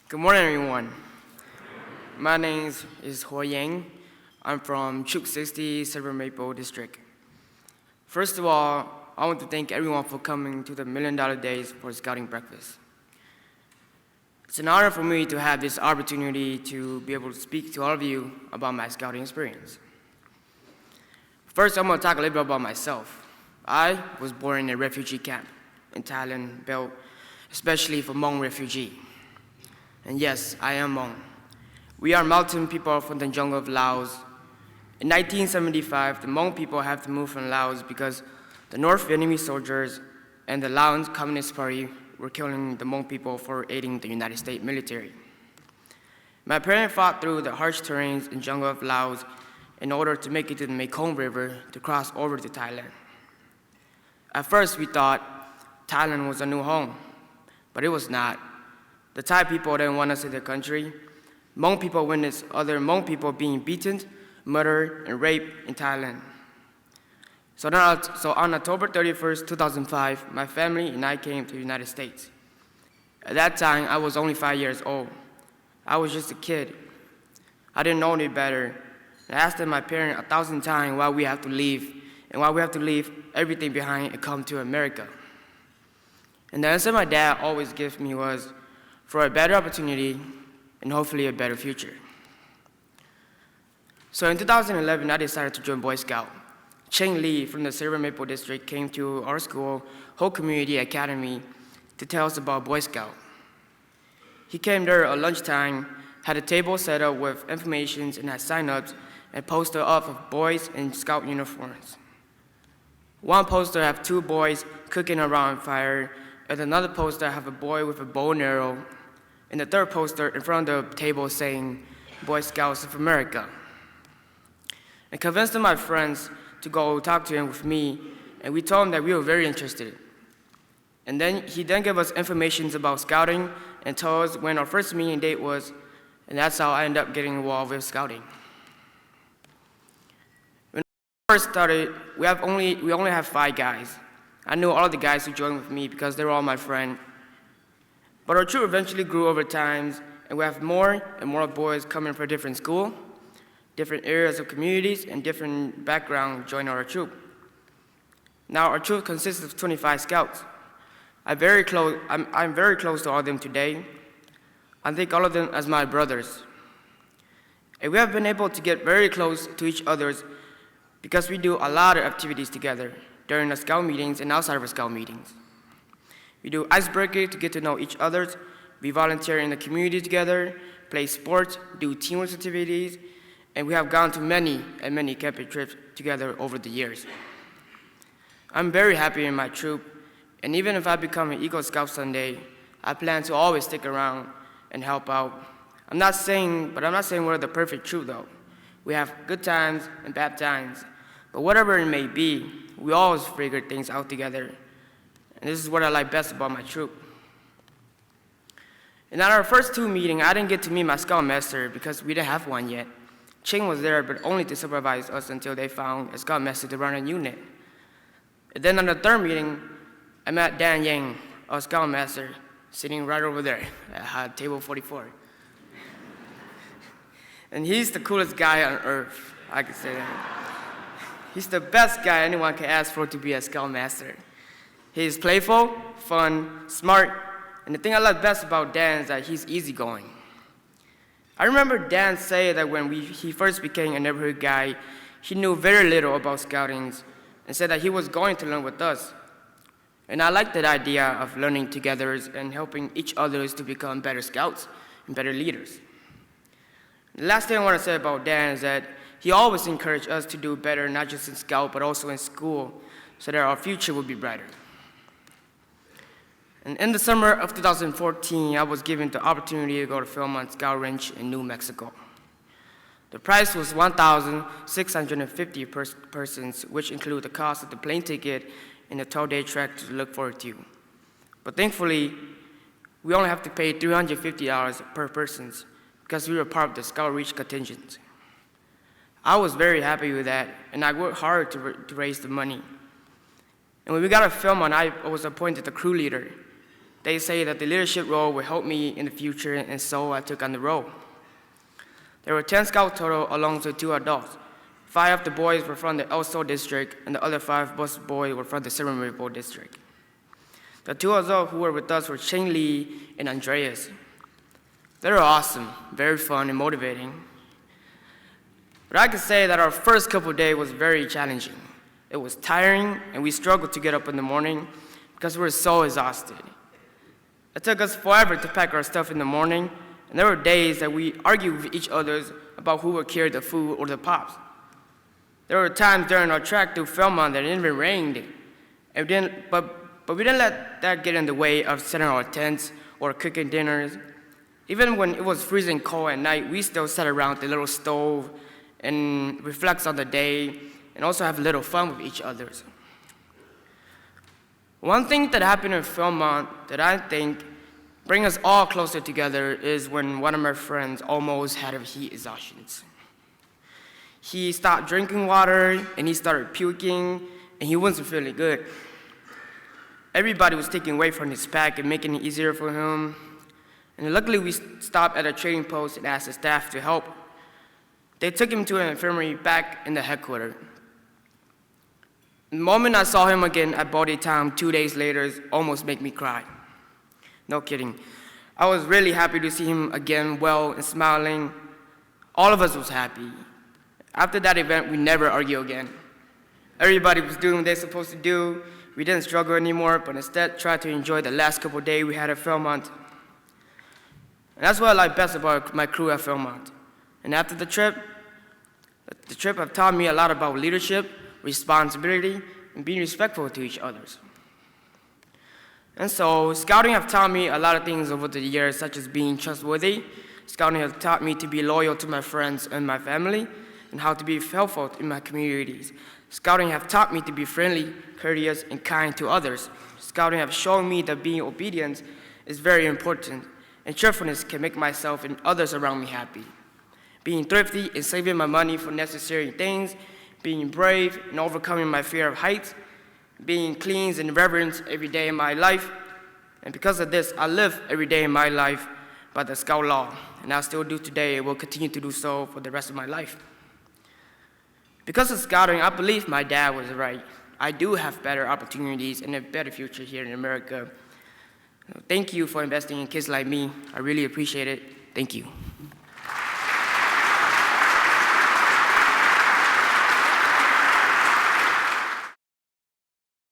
Good morning, everyone. My name is Houa Yang. I'm from Troop 60, Silver Maple District. First of all, I want to thank everyone for coming to the $1 Million Days for Scouting Breakfast. It's an honor for me to have this opportunity to be able to speak to all of you about my scouting experience. First, I'm going to talk a little bit about myself. I was born in a refugee camp in Thailand, built especially for Hmong refugees. And yes, I am Hmong. We are mountain people from the jungle of Laos. In 1975, the Hmong people had to move from Laos because the North Vietnamese soldiers and the Laos Communist Party were killing the Hmong people for aiding the United States military. My parents fought through the harsh terrains and jungle of Laos in order to make it to the Mekong River to cross over to Thailand. At first, we thought Thailand was a new home, but it was not. The Thai people didn't want us in their country. Hmong people witnessed other Hmong people being beaten, murdered, and raped in Thailand. So on October 31st, 2005, my family and I came to the United States. At that time, I was only 5 years old. I was just a kid. I didn't know any better. I asked my parents 1,000 times why we have to leave, and why we have to leave everything behind and come to America. And the answer my dad always gave me was, for a better opportunity and hopefully a better future. So in 2011, I decided to join Boy Scout. Cheng Lee from the Silver Maple District came to our school, Whole Community Academy, to tell us about Boy Scout. He came there at lunchtime, had a table set up with information and had sign-ups and poster up of boys in Scout uniforms. One poster have 2 boys cooking around fire, and another poster have a boy with a bow and arrow, and the third poster in front of the table saying, Boy Scouts of America. I convinced my friends to go talk to him with me, and we told him that we were very interested. And then he gave us information about scouting and told us when our first meeting date was, and that's how I ended up getting involved with scouting. When I first started, we only have 5 guys. I knew all the guys who joined with me because they were all my friends. But our troop eventually grew over time, and we have more and more boys coming from different schools, different areas of communities, and different backgrounds join our troop. Now our troop consists of 25 scouts. I'm very close to all of them today. I think all of them as my brothers. And we have been able to get very close to each other because we do a lot of activities together during the scout meetings and outside of the scout meetings. We do icebreaker to get to know each other. We volunteer in the community together, play sports, do teamwork activities, and we have gone to many camping trips together over the years. I'm very happy in my troop, and even if I become an Eagle Scout someday, I plan to always stick around and help out. I'm not saying we're the perfect troop though. We have good times and bad times, but whatever it may be, we always figure things out together. And this is what I like best about my troop. And at our first 2 meetings, I didn't get to meet my scoutmaster because we didn't have one yet. Ching was there, but only to supervise us until they found a scoutmaster to run a unit. And then on the 3rd meeting, I met Dan Yang, our scoutmaster, sitting right over there at table 44. And he's the coolest guy on earth, I could say that. He's the best guy anyone can ask for to be a scoutmaster. He's playful, fun, smart, and the thing I like best about Dan is that he's easygoing. I remember Dan saying that when he first became a neighborhood guy, he knew very little about scouting and said that he was going to learn with us. And I like that idea of learning together and helping each other to become better scouts and better leaders. The last thing I want to say about Dan is that he always encouraged us to do better, not just in scout, but also in school, so that our future would be brighter. And in the summer of 2014, I was given the opportunity to go to Philmont Scout Ranch in New Mexico. The price was $1,650 per person, which included the cost of the plane ticket and the 12-day trek to look forward to. But thankfully, we only have to pay $350 per person because we were part of the Scout Reach contingent. I was very happy with that, and I worked hard to raise the money. And when we got to Philmont, I was appointed the crew leader. they say that the leadership role will help me in the future, and so I took on the role. There were 10 scouts total, along with 2 adults. 5 of the boys were from the El Sol district, and the other 5 boys were from the Silver Maple district. The 2 adults who were with us were Cheng Lee and Andreas. They were awesome, very fun and motivating. But I can say that our first couple of days was very challenging. It was tiring, and we struggled to get up in the morning because we were so exhausted. It took us forever to pack our stuff in the morning, and there were days that we argued with each other about who would carry the food or the pops. There were times during our trek through Philmont that it even rained, but we didn't let that get in the way of setting our tents or cooking dinners. Even when it was freezing cold at night, we still sat around the little stove and reflect on the day and also have a little fun with each other. One thing that happened in Philmont that I think brings us all closer together is when one of my friends almost had a heat exhaustion. He stopped drinking water and he started puking and he wasn't feeling good. Everybody was taking away from his pack and making it easier for him. And luckily we stopped at a trading post and asked the staff to help. They took him to an infirmary back in the headquarters. The moment I saw him again at body time 2 days later almost made me cry. No kidding. I was really happy to see him again well and smiling. All of us was happy. After that event, we never argue again. Everybody was doing what they're supposed to do. We didn't struggle anymore, but instead tried to enjoy the last couple of days we had at Philmont. And that's what I like best about my crew at Philmont. And after the trip have taught me a lot about leadership, responsibility, and being respectful to each other. And so, scouting have taught me a lot of things over the years, such as being trustworthy. Scouting has taught me to be loyal to my friends and my family, and how to be helpful in my communities. Scouting have taught me to be friendly, courteous, and kind to others. Scouting have shown me that being obedient is very important, and cheerfulness can make myself and others around me happy. Being thrifty and saving my money for necessary things, being brave and overcoming my fear of heights, being clean and reverent every day in my life. And because of this, I live every day in my life by the Scout law, and I still do today and will continue to do so for the rest of my life. Because of scouting, I believe my dad was right. I do have better opportunities and a better future here in America. Thank you for investing in kids like me. I really appreciate it. Thank you.